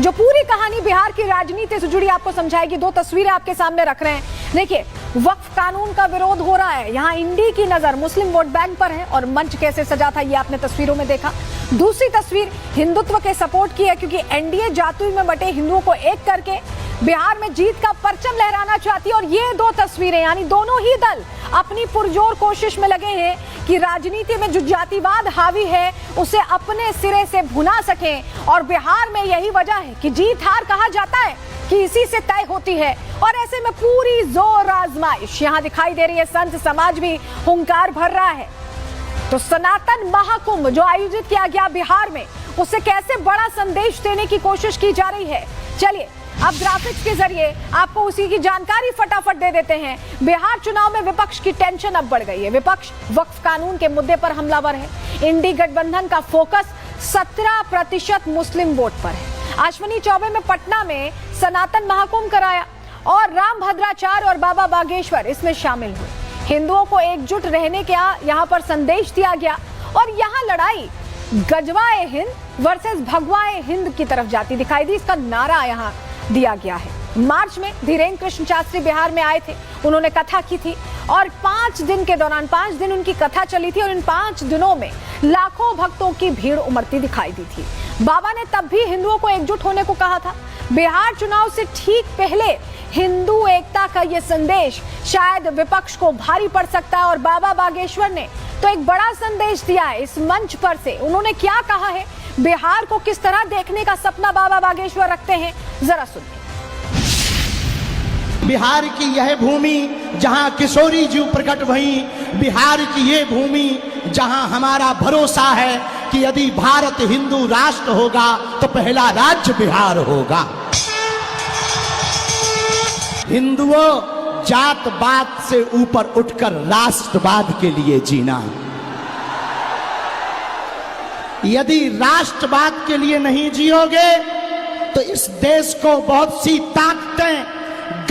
जो पूरी कहानी बिहार की राजनीति से जुड़ी आपको समझाएगी। दो तस्वीरें आपके सामने रख रहे हैं। देखिए, वक्फ कानून का विरोध हो रहा है, यहाँ इंडी की नजर मुस्लिम वोट बैंक पर है और मंच कैसे सजा था ये आपने तस्वीरों में देखा। दूसरी तस्वीर हिंदुत्व के सपोर्ट की है, क्योंकि एनडीए जातुई में बटे हिंदुओं को एक करके बिहार में जीत का परचम लहराना चाहती है। और ये दो तस्वीरें यानी दोनों ही दल अपनी पुरजोर कोशिश में लगे हैं कि राजनीति में जो जातिवाद हावी है उसे अपने सिरे से भुना सकें। और बिहार में यही वजह है कि जीत हार कहा जाता है कि इसी से तय होती है। और ऐसे में पूरी जोर आजमाइश यहाँ दिखाई दे रही है। संत समाज भी हुंकार भर रहा है। तो सनातन महाकुंभ जो आयोजित किया गया बिहार में, उसे कैसे बड़ा संदेश देने की कोशिश की जा रही है, चलिए अब ग्राफिक्स के जरिए आपको उसी की जानकारी फटाफट दे देते हैं। बिहार चुनाव में विपक्ष की टेंशन अब बढ़ गई है। विपक्ष वक्फ कानून के मुद्दे पर हमलावर है। इंडी गठबंधन का फोकस 17% मुस्लिम वोट पर है। अश्विनी चौबे में पटना में सनातन महाकुंभ कराया और राम भद्राचार्य और बाबा बागेश्वर इसमें शामिल हुए। हिंदुओं को एकजुट रहने का यहाँ पर संदेश दिया गया और यहाँ लड़ाई गजवाए हिंद वर्सेस भगवाए हिंद की तरफ जाती दिखाई दी। इसका नारा यहाँ दिया गया है। मार्च में धीरेन्द्र कृष्ण शास्त्री बिहार में आए थे, उन्होंने कथा की थी और 5 दिन के दौरान 5 दिन उनकी कथा चली थी और इन 5 दिनों में लाखों भक्तों की भीड़ उमड़ती दिखाई दी थी। बाबा ने तब भी हिंदुओं को एकजुट होने को कहा था। बिहार चुनाव से ठीक पहले हिंदू एकता का ये संदेश शायद विपक्ष को भारी पड़ सकता है और बाबा बागेश्वर ने तो एक बड़ा संदेश दिया है इस मंच पर से। उन्होंने क्या कहा है, बिहार को किस तरह देखने का सपना बाबा बागेश्वर रखते हैं, जरा सुनिए। बिहार की यह भूमि जहां किशोरी जी प्रकट भई, बिहार की ये भूमि जहां हमारा भरोसा है कि यदि भारत हिंदू राष्ट्र होगा तो पहला राज्य बिहार होगा। हिंदुओं, जात पात से ऊपर उठकर राष्ट्रवाद के लिए जीना। यदि राष्ट्रवाद के लिए नहीं जियोगे तो इस देश को बहुत सी ताकतें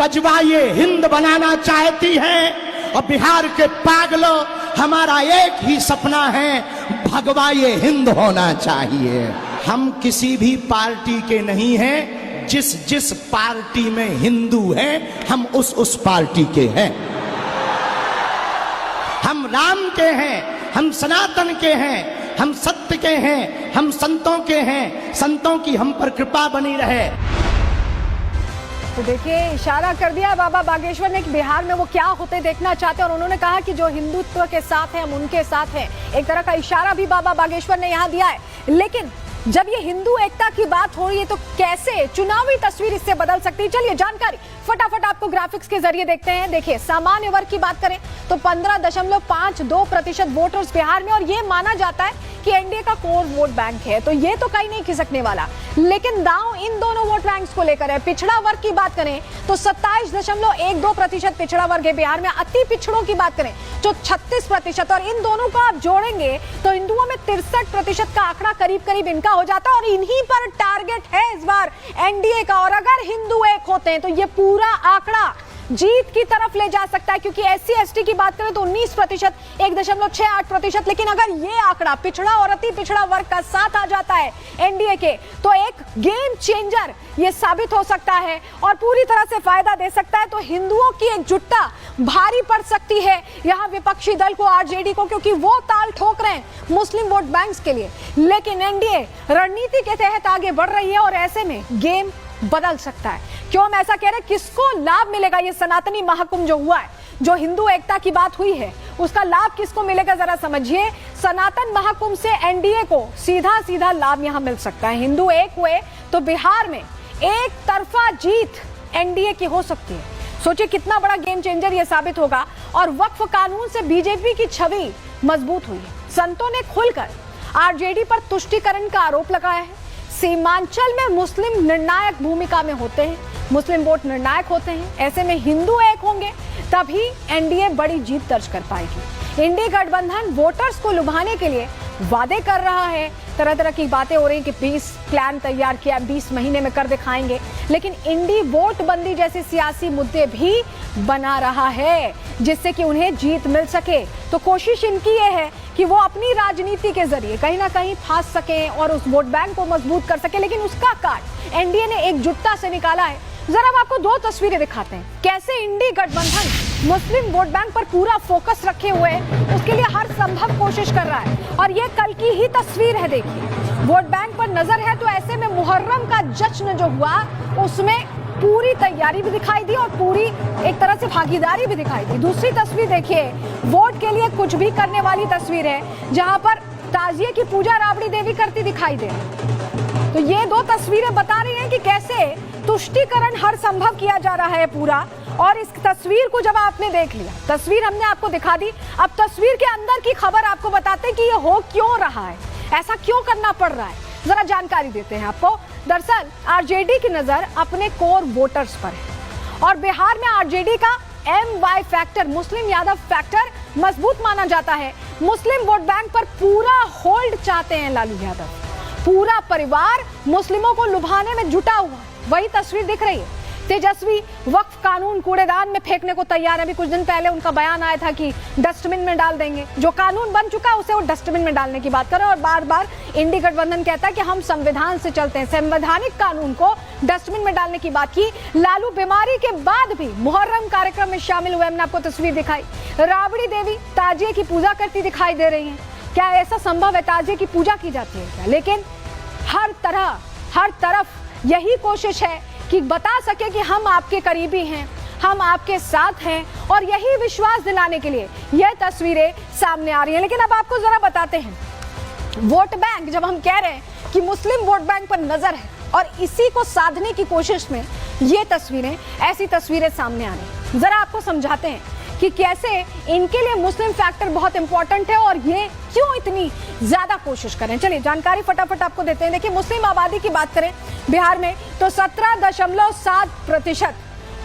गजवाए हिंद बनाना चाहती हैं और बिहार के पागलों, हमारा एक ही सपना है, भगवाए हिंद होना चाहिए। हम किसी भी पार्टी के नहीं हैं, जिस पार्टी में हिंदू हैं हम उस पार्टी के हैं। हम राम के हैं, हम सनातन के हैं, हम सत्य के हैं, हम संतों के हैं। संतों की हम पर कृपा बनी रहे। तो देखिए, इशारा कर दिया बाबा बागेश्वर ने कि बिहार में वो क्या होते देखना चाहते हैं और उन्होंने कहा कि जो हिंदुत्व के साथ हैं हम उनके साथ हैं। एक तरह का इशारा भी बाबा बागेश्वर ने यहाँ दिया है। लेकिन जब ये हिंदू एकता की बात हो रही है तो कैसे चुनावी तस्वीर इससे बदल सकती है, चलिए जानकारी फटाफट आपको ग्राफिक्स के जरिए देखते हैं। देखिए, सामान्य वर्ग की बात करें तो 15.52% वोटर्स बिहार में, और ये माना जाता है कि एनडीए का कोर वोट बैंक है, तो ये तो कहीं नहीं खिसकने वाला। लेकिन दांव इन दोनों वोट बैंक्स को लेकर है। पिछड़ा वर्ग की बात करें तो 27.12% पिछड़ा वर्ग है बिहार में। अति पिछड़ों की बात करें तो 36%, और इन दोनों को आप जोड़ेंगे तो हिंदुओं में 63% का आंकड़ा करीब करीब इनका हो जाता है। और इन्हीं पर टारगेट है इस बार एनडीए का। और अगर हिंदू एक होते हैं तो ये पूरा आंकड़ा जीत की तरफ ले जा सकता है, क्योंकि एससी एसटी की बात करें तो 19%, 1.68%। लेकिन अगर ये आंकड़ा पिछड़ा और अति पिछड़ा वर्ग का साथ आ जाता है एनडीए के, तो एक गेम चेंजर ये साबित हो सकता है और पूरी तरह से फायदा दे सकता है। तो हिंदुओं की एकजुटता भारी पड़ सकती है यहाँ विपक्षी दल को, आरजेडी को, क्योंकि वो ताल ठोक रहे हैं मुस्लिम वोट बैंक्स के लिए। लेकिन एनडीए रणनीति के तहत आगे बढ़ रही है और ऐसे में गेम बदल सकता है। क्यों हम ऐसा कह रहे हैं, किसको लाभ मिलेगा ये सनातनी महाकुंभ जो हुआ है, जो हिंदू एकता की बात हुई है, उसका लाभ किसको मिलेगा जरा समझिए। सनातन महाकुंभ से एनडीए को सीधा सीधा लाभ यहां मिल सकता है। हिंदू एक हुए तो बिहार में एक तरफा जीत एनडीए की हो सकती है। सोचिए कितना बड़ा गेम चेंजर ये साबित होगा। और वक्फ कानून से बीजेपी की छवि मजबूत हुई है। संतों ने खुलकर आरजेडी पर तुष्टीकरण का आरोप लगाया है। सीमांचल में मुस्लिम निर्णायक भूमिका में होते हैं, मुस्लिम वोट निर्णायक होते हैं। ऐसे में हिंदू एक होंगे तभी एनडीए बड़ी जीत दर्ज कर पाएगी। इंडी गठबंधन वोटर्स को लुभाने के लिए वादे कर रहा है तरह तरह की बातें हो रही कि 20 प्लान तैयार किया, 20 महीने में कर दिखाएंगे, लेकिन इंडी वोट बंदी जैसे सियासी मुद्दे भी बना रहा है जिससे कि उन्हें जीत मिल सके। तो कोशिश इनकी ये है कि वो अपनी राजनीति के जरिए कहीं ना कहीं फांस सके और उस वोट बैंक को मजबूत कर सके, लेकिन उसका कार्ड एनडीए ने एकजुटता से निकाला है। जरा अब आपको दो तस्वीरें दिखाते हैं कैसे इंडी गठबंधन मुस्लिम वोट बैंक पर पूरा फोकस रखे हुए उसके लिए हर संभव कोशिश कर रहा है। और ये कल की ही तस्वीर है, देखिए वोट बैंक पर नजर है तो ऐसे में मुहर्रम का जश्न जो हुआ उसमें पूरी तैयारी भी दिखाई दी और पूरी एक तरह से भागीदारी भी दिखाई दी। दूसरी तस्वीर देखिए, वोट के लिए कुछ भी करने वाली तस्वीर है जहां पर ताजिए की पूजा राबड़ी देवी करती दिखाई दे। तो ये दो तस्वीरें बता रही हैं कि कैसे तुष्टीकरण हर संभव किया जा रहा है पूरा। और इस तस्वीर को जब आपने देख लिया, तस्वीर हमने आपको दिखा दी, अब तस्वीर के अंदर की खबर आपको बताते हैं कि ये हो क्यों रहा है, ऐसा क्यों करना पड़ रहा है, जरा जानकारी देते हैं आपको। दरअसल आरजेडी की नजर अपने कोर वोटर्स पर है और बिहार में आरजेडी का MY factor, Muslim Yadav factor मजबूत माना जाता है। मुस्लिम वोट बैंक पर पूरा होल्ड चाहते हैं लालू यादव, पूरा परिवार मुस्लिमों को लुभाने में जुटा हुआ। वही तस्वीर दिख रही है, तेजस्वी वक्फ कानून कूड़ेदान में फेंकने को तैयार है। अभी कुछ दिन पहले उनका बयान आया था कि डस्टबिन में डाल देंगे, जो कानून बन चुका है उसे वो डस्टबिन में डालने की बात कर रहे हैं। और बार बार इंडी गठबंधन कहता है कि हम संविधान से चलते हैं, संवैधानिक कानून को डस्टबिन में डालने की बात की। लालू बीमारी के बाद भी मुहर्रम कार्यक्रम में शामिल हुए, हमने आपको तस्वीर दिखाई। राबड़ी देवी ताजिए की पूजा करती दिखाई दे रही है। क्या ऐसा संभव है, ताजिए की पूजा की जाती है क्या? लेकिन हर तरफ यही कोशिश है कि बता सके कि हम आपके करीबी हैं, हम आपके साथ हैं, और यही विश्वास दिलाने के लिए यह तस्वीरें सामने आ रही हैं। लेकिन अब आपको जरा बताते हैं, वोट बैंक जब हम कह रहे हैं कि मुस्लिम वोट बैंक पर नजर है और इसी को साधने की कोशिश में ये तस्वीरें, ऐसी तस्वीरें सामने आ रही हैं। जरा आपको समझाते हैं कि कैसे इनके लिए मुस्लिम फैक्टर बहुत इंपॉर्टेंट है और ये क्यों इतनी ज्यादा कोशिश करें। चलिए जानकारी फटाफट आपको देते हैं। देखिए, मुस्लिम आबादी की बात करें बिहार में तो 17.7%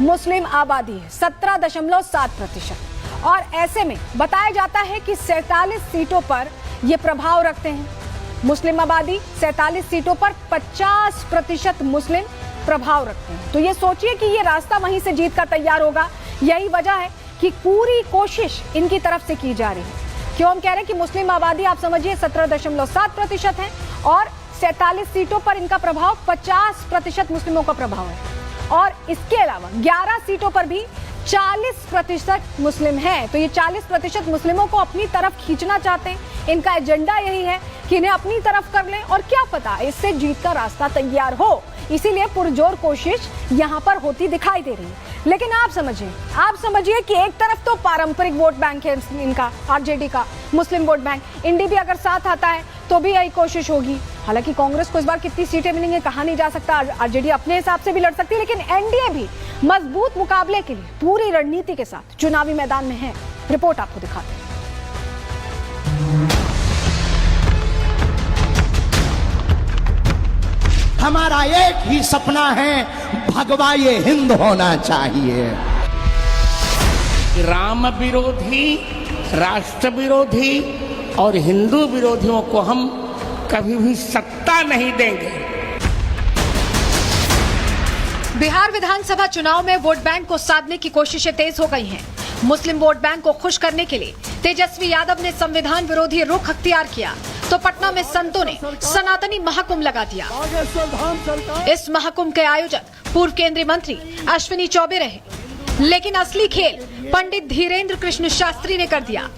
मुस्लिम आबादी है, 17.7%। और ऐसे में बताया जाता है कि 47 सीटों पर ये प्रभाव रखते हैं। मुस्लिम आबादी 47 सीटों पर 50% मुस्लिम प्रभाव रखते हैं। तो ये सोचिए कि ये रास्ता वहीं से जीत का तैयार होगा। यही वजह है कि पूरी कोशिश इनकी तरफ से की जा रही है। क्यों हम कह रहे हैं कि मुस्लिम आबादी आप समझिए 17.7% है और 47 सीटों पर इनका प्रभाव, 50% मुस्लिमों का प्रभाव है। और इसके अलावा 11 सीटों पर भी 40% मुस्लिम हैं। तो ये 40% मुस्लिमों को अपनी तरफ खींचना चाहते हैं। इनका एजेंडा यही है कि इन्हें अपनी तरफ कर लें और क्या पता इससे जीत का रास्ता तैयार हो। इसीलिए पुरजोर कोशिश यहाँ पर होती दिखाई दे रही है। लेकिन आप समझिए कि एक तरफ तो पारंपरिक वोट बैंक है इनका, आरजेडी का मुस्लिम वोट बैंक, इंडी भी अगर साथ आता है तो भी यही कोशिश होगी। हालांकि कांग्रेस को इस बार कितनी सीटें मिलेंगी कहा नहीं जा सकता, आरजेडी अपने हिसाब से भी लड़ सकती है, लेकिन एनडीए भी मजबूत मुकाबले के लिए पूरी रणनीति के साथ चुनावी मैदान में है। रिपोर्ट आपको दिखाते हैं। हमारा एक ही सपना है, भगवा ये हिंद होना चाहिए। राम विरोधी, राष्ट्र विरोधी और हिंदू विरोधियों को हम कभी भी सत्ता नहीं देंगे। बिहार विधानसभा चुनाव में वोट बैंक को साधने की कोशिशें तेज हो गई हैं। मुस्लिम वोट बैंक को खुश करने के लिए तेजस्वी यादव ने संविधान विरोधी रुख अख्तियार किया तो पटना में संतों ने सनातनी महाकुंभ लगा दिया। इस महाकुंभ के आयोजक पूर्व केंद्रीय मंत्री अश्विनी चौबे रहे, लेकिन असली खेल पंडित धीरेन्द्र कृष्ण शास्त्री ने कर दिया।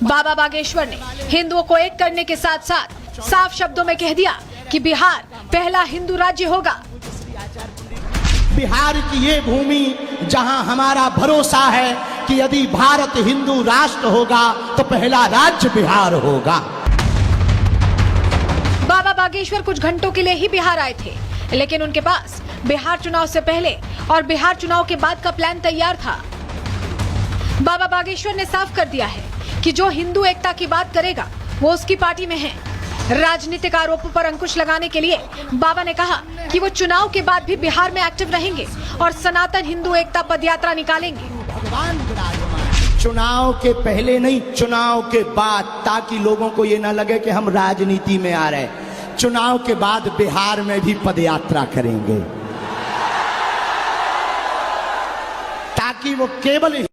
बाबा बागेश्वर ने हिंदुओं को एक करने के साथ साथ साफ शब्दों में कह दिया कि बिहार पहला हिंदू राज्य होगा। बिहार की ये भूमि जहां हमारा भरोसा है कि यदि भारत हिंदू राष्ट्र होगा तो पहला राज्य बिहार होगा। बाबा बागेश्वर कुछ घंटों के लिए ही बिहार आए थे, लेकिन उनके पास बिहार चुनाव से पहले और बिहार चुनाव के बाद का प्लान तैयार था। बाबा बागेश्वर ने साफ कर दिया है कि जो हिंदू एकता की बात करेगा वो उसकी पार्टी में है। राजनीतिक आरोपों पर अंकुश लगाने के लिए बाबा ने कहा कि वो चुनाव के बाद भी बिहार में एक्टिव रहेंगे और सनातन हिंदू एकता पदयात्रा निकालेंगे। भगवान विराजमान। चुनाव के पहले नहीं, चुनाव के बाद, ताकि लोगों को ये ना लगे कि हम राजनीति में आ रहे। चुनाव के बाद बिहार में भी पदयात्रा करेंगे, ताकि वो केवल